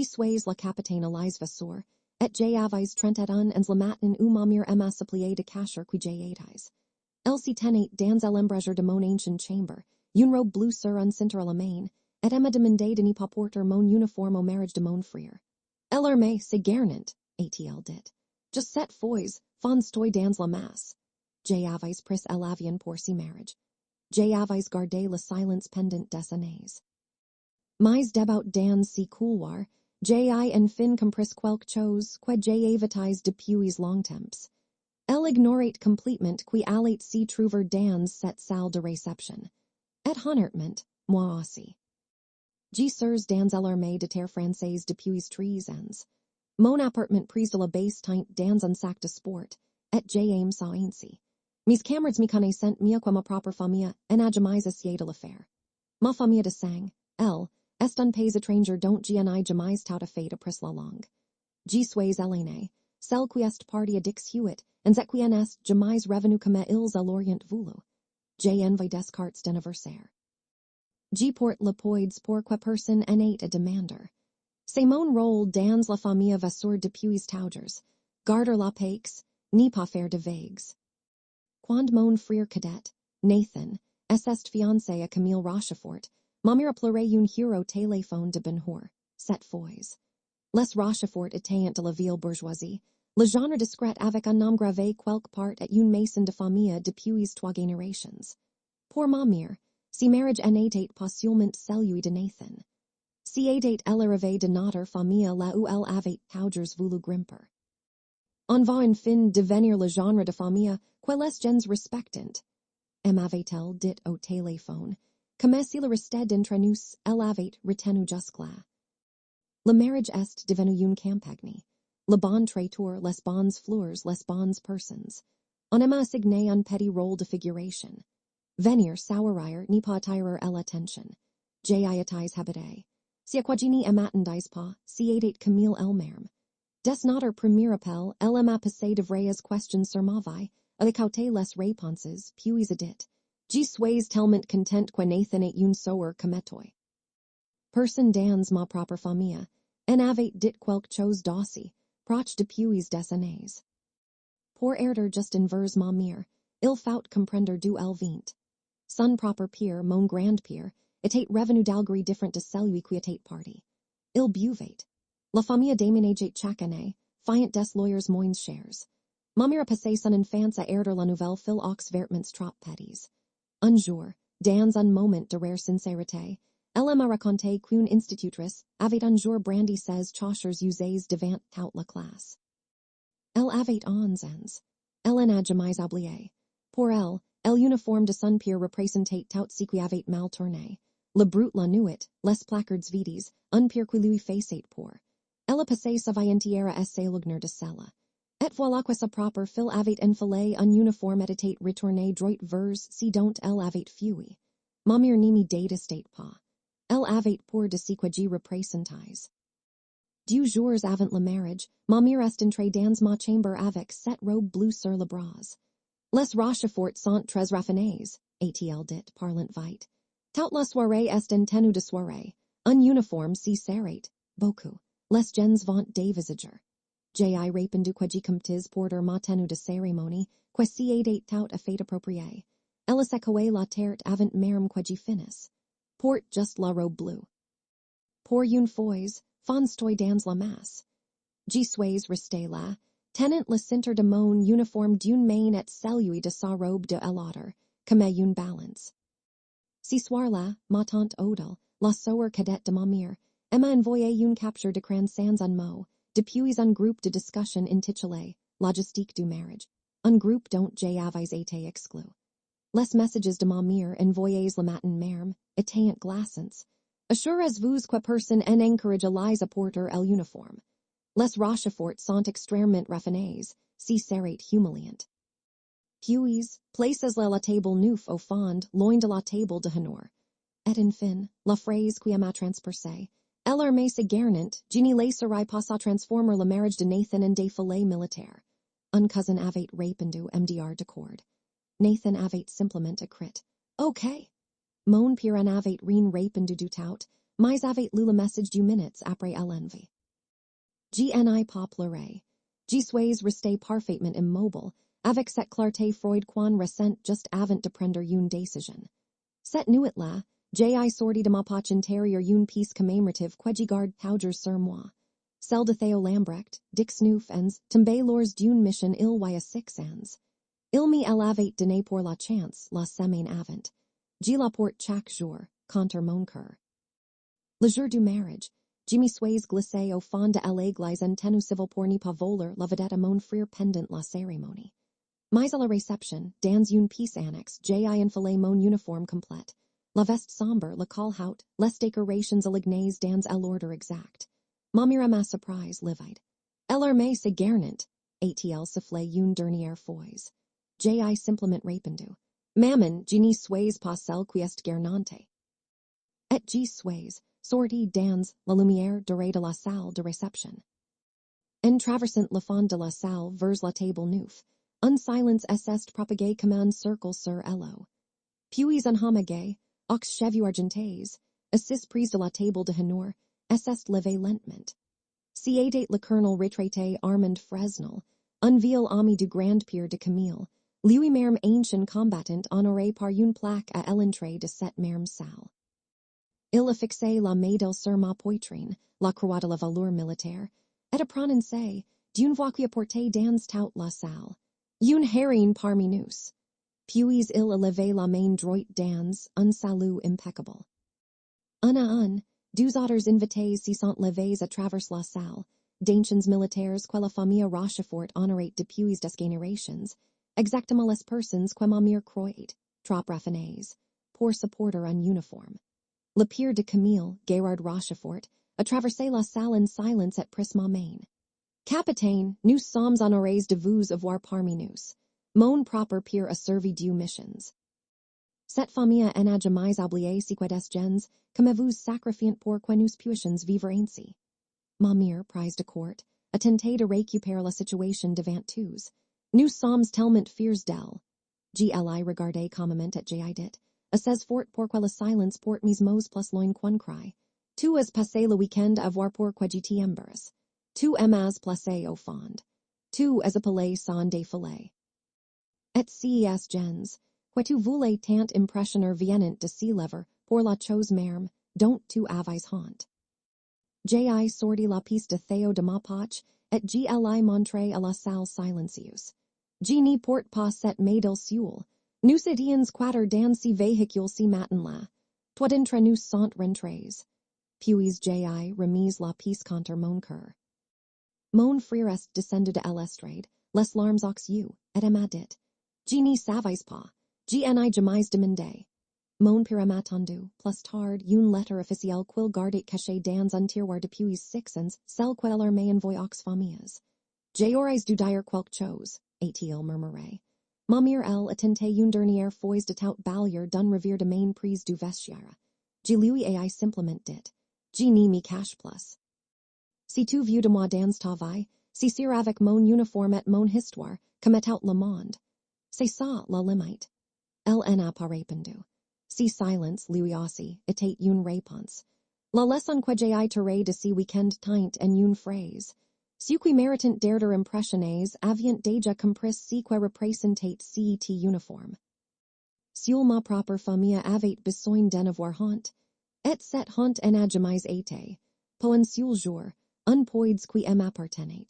Sois la capitaine Élise Vasseur, et j'avais 31 ans le matin où ma mère m'a supplié de cacher que j'étais. Elle s'y tenait dans l'embrasure de mon ancien chambre, une robe bleue sur un cintre à la main, et elle m'a demandé de n'y pas porter mon uniforme au mariage de mon frère. Elle me c'est garnant, a-t-elle dit. Just 7 fois, fonstoy dans la masse. J'avais pris l'avion pour si mariage. J'avais gardé le silence pendant des années. Mais d'abord dans si couloir, j'ai enfin compris quelque chose que j'avais depuis longtemps. Elle ignorait complètement que allait s'y trouver dans cette salle de réception. Et honnêtement, moi aussi. J'ai sers dans l'armée de terre française depuis 3 ans. Mon appartement prise de la base teint dans un sac de sport, et j'aime ça ainsi. Mes camarades me connaissent mieux que ma propre famille, et n'a jamais essayé de le faire. Ma famille de sang, elle, est un pays étranger dont je n'ai jamais tout à fait appris la langue. Je suis Hélène, celle qui est partie à Dix Hewitt, et qui n'est jamais revenu comme ils à l'Orient voulu. J'ai envoyé des cartes d'anniversaire. Je porte le poids pour que personne n'ait à demander. C'est mon rôle dans la famille Vasseur depuis toujours, garder la paix, ni pas faire de vagues. Quand mon frère cadet, Nathan, est fiancé à Camille Rochefort, ma mère a pleuré un hero téléphone de bonheur, 7 fois. Les Rochefort étaient de la ville bourgeoisie, le genre discret avec un nom gravé quelque part à une maison de famille depuis 3 générations. Pour ma mère, si mariage n'était pas seulement celui de Nathan. Si était elle arrivée de notre famille là où elle avait toujours voulu grimper. On va enfin devenir le genre de famille que les gens respectent. M'avait-elle dit au téléphone, comme s'il restait entre nous, elle avait retenu jusque-là. Le mariage est devenu une campagne. Le bon traiteur, les bonnes fleurs, les bonnes personnes. On m'a assigné un petit rôle de figuration. Venir s'ouvrir ni pas attirer l'attention. J'ai été habité. Si aquagini m'attendais pas, si était Camille elle-même. Des notre premier appel, elle m'a passé de vraies questions sur ma vie, avec les réponses, puis a dit. Je suis tellement content que Nathan est une soeur comme toi. Personne dans ma propre famille, en avait dit quelque chose d'aussi, proche depuis des années. Pour erder just envers ma mère, il faut comprendre d'où elle vient. Son propre père, mon grand-père, était revenu d'Algérie différent de celui qui était parti. Il buvait. La famille déménageait chaque année, fiant des lawyers moins chers. Ma mère a passé son enfance à erder la nouvelle fil aux vertements trop petits. Un jour, dans un moment de rare sincérité, elle m'a raconté qu'une institutrice avait un jour brandi 16 chaussures usées devant toute la classe. Elle avait 11 ans. Elle n'a jamais oublié. Pour elle, l'uniforme de son père représentait tout ce qui avait mal tourné. Le brute la nuit, les placards vides, un père qui lui faisait pour. Elle a passé sa vie entière à essayer l'honneur de cela. Et voilà que sa propre fille avait enfilé un uniforme et était retourné droit vers si dont elle avait fui. Ma mère n'y me détestait pas. Elle avait peur de ce que je représentais. 2 jours avant le mariage, ma mère est entrée dans ma chambre avec 7 robes bleues sur le bras. Les Rochefort sont très raffinés, a-t-elle dit, parlant vite. Toute la soirée est en tenue de soirée. Un uniforme si serré. Beaucoup. Les gens vont des visages. J'ai répondu que je comptais porter ma tenue de cérémonie, que si était tout à fait approprié. Elle s'est coée la tête avant même que je finisse. Porte juste la robe bleue. Pour une fois, fonstoy dans la masse. Je suis resté là, tenant le cintre de mon uniforme d'une main et celui de sa robe de l'autre, comme une balance. Ce soir-là, ma tante Odile, la sœur cadette de ma mère, m'a envoyé une capture de crâne sans un mot, depuis un groupe de discussion intitulé Logistique du mariage, un groupe dont j'avais été exclu. Les messages de ma mère envoyés le matin même étaient glaçants. Assurez-vous que personne n'encourage Élise à porter l'uniforme. Les Rochefort sont extrêmement raffinés, si serait humiliant. Puis, placez-les la table neuf au fond, loin de la table de honneur. Et enfin, la phrase qui m'a transpercée, elle armée se garnant, je ne laisserai pas ça transformer le mariage de Nathan en défilé militaire. Un cousin avait répondu MDR d'accord. Nathan avait simplement écrit, OK. Mon père en avait rien répondu du tout, Mais avait lula message du minutes après l'envie. Gni pas pleurer. G sois resté parfaitement immobile, avec cette clarté Freud quan recent just avant de prendre une décision. Cette nuit-là, j'ai sorti de ma poche intérieure une piece commémorative que garde toujours sur moi. Celle de Theo Lambrecht, Dick Snoof ens, tombé lors d'une mission il y a 6 ans. Il me l'avait donné pour la chance, la semaine avant. Je la porte chaque jour, contre mon cœur. Le jour du mariage, je me suis glissé au fond de l'église en tenue civil pour ne pas voler la vedette à mon frère pendant la cérémonie. Mais à la réception, dans une pièce annexe, j'ai enfilé mon uniforme complète. La veste sombre, le col haut, les décorations alignées dans l'ordre exact. Ma mère à ma surprise livid. Elle armée se garnant, a-t-elle soufflé une dernière fois. J'ai simplement répondu. Maman, je ne suis pas celle qui est garnante. Et je suis sorti dans la lumière dorée de la salle de réception. En traversant le fond de la salle vers la table neuf, un silence est propagé comme un cercle sur l'eau. Puis un homage, aux cheveux argentés, assis prise de la table de honneur, est levé lentement. Si aidait le colonel retraité Armand Fresnel, un vieux ami du grand-père de Camille, lui-même ancien combattant honoré par une plaque à l'entrée de cette même salle. Il a fixé la médaille sur ma poitrine, la croix de la valeur militaire, et a prononcé, d'une voix qui a porté dans toute la salle, une herrine parmi nous. Puis il a levé la main droite dans un salut impeccable. Un à un, 2 autres invités s'y sont levés à travers la salle, d'anciens militaires que la famille Rochefort honorait depuis des générations, exactement les personnes que ma mère croyait, trop raffinées, pour supporter un uniforme. Le père de Camille, Gérard Rochefort, a traversé la salle en silence et pris ma main. Capitaine, nous sommes honorés de vous avoir parmi nous. Mon propre père a servi 2 missions. Cette famille n'a jamais oublié ce que des gens, comme vous sacrifiant pour que nous puissions vivre ainsi. Ma mère, prise de court, a tenté de récupérer la situation devant tous. Nous sommes tellement fiers d'elle. Gli regardé calmement et j'ai dit, a ses fort pourquoi le silence porte mes mots plus loin qu'un cry. Tu as passé le week-end à voir pourquoi je t'embarrasse. Tu m'as placé au fond. Tu as appelé sans défiler. Et ces gens, que tu voulais tant impressionner viennent de s'y lever pour la chose même, dont tu avais honte. J'ai sorti la pièce de Theo de ma poche, et je l'ai montré à la salle silencieuse. Je n'y porte pas cette médaille seule. Nous étions 4 dans ce véhicule ce matin-là. Toi d'entre nous sont rentrés. Puis j'ai remis la pièce contre mon cœur. Mon frère est descendu de l'estrade, les larmes aux yeux, et m'a dit, je n'y savais pas, je n'ai jamais demandé. Mon père m'a attendu, plus tard, une lettre officielle qu'il gardait cachée dans un tiroir depuis 6 ans, celle qu'elle m'a envoyée aux familles. J'aurais dû dire quelque chose, a-t-il murmuré. Ma mère elle a tenté une dernière fois de tout balayer d'un revers de main prise du vestiaire. Je lui ai simplement dit, je n'y me cache plus. Si tu vieux de moi dans ta vie, c'est sur avec mon uniforme et mon histoire, comme tout le monde. C'est ça la limite. Elle n'a pas répondu. Si silence lui aussi était une réponse. La leçon que j'ai tirée de ce week-end tint en une phrase. Ceux qui méritent d'être impressionnés avaient déjà compris ce que représentait cet uniforme. Seule ma propre famille avait besoin d'en avoir honte, et cette honte n'a jamais été, pour un seul jour, un poids qui m'appartenait.